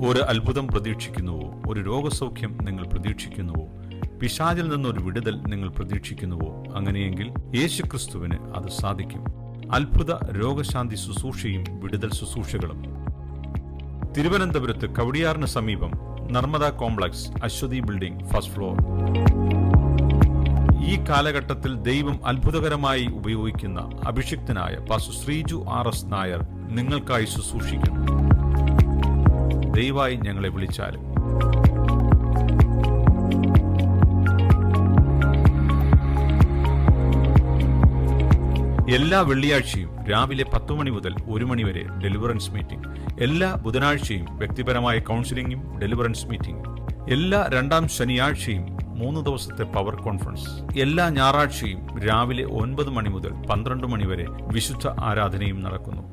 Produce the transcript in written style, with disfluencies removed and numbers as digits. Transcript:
ഒരു അത്ഭുതം പ്രതീക്ഷിക്കുന്നുവോ? ഒരു രോഗസൗഖ്യം നിങ്ങൾ പ്രതീക്ഷിക്കുന്നുവോ? പിശാചിൽ നിന്നൊരു വിടുതൽ നിങ്ങൾ പ്രതീക്ഷിക്കുന്നുവോ? അങ്ങനെയെങ്കിൽ യേശുക്രിസ്തുവിന് അത് സാധിക്കും. അത്ഭുത രോഗശാന്തി ശുശ്രൂഷയും വിടുതൽ ശുശ്രൂഷകളും തിരുവനന്തപുരത്ത് കവടിയാറിന് സമീപം Narmada complex, Aswathi building, first floor. ഈ കാലഘട്ടത്തിൽ ദൈവം അത്ഭുതകരമായി ഉപയോഗിക്കുന്ന അഭിഷിക്തനായ പാസ്റ്റർ ശ്രീജു RS നായർ നിങ്ങൾക്കായി ശുശ്രൂഷിക്കുന്നു. ദയവായി ഞങ്ങളെ വിളിച്ചാലും. എല്ലാ വെള്ളിയാഴ്ചയും രാവിലെ 10 മണി മുതൽ 1 മണി വരെ ഡെലിവറൻസ് മീറ്റിംഗ്. എല്ലാ ബുധനാഴ്ചയും വ്യക്തിപരമായ കൗൺസിലിംഗും ഡെലിവറൻസ് മീറ്റിംഗും. എല്ലാ 2ാം ശനിയാഴ്ചയും 3 ദിവസത്തെ പവർ കോൺഫറൻസ്. എല്ലാ ഞായറാഴ്ചയും രാവിലെ 9 മണി മുതൽ 12 മണി വരെ വിശുദ്ധ ആരാധനയും നടക്കുന്നു.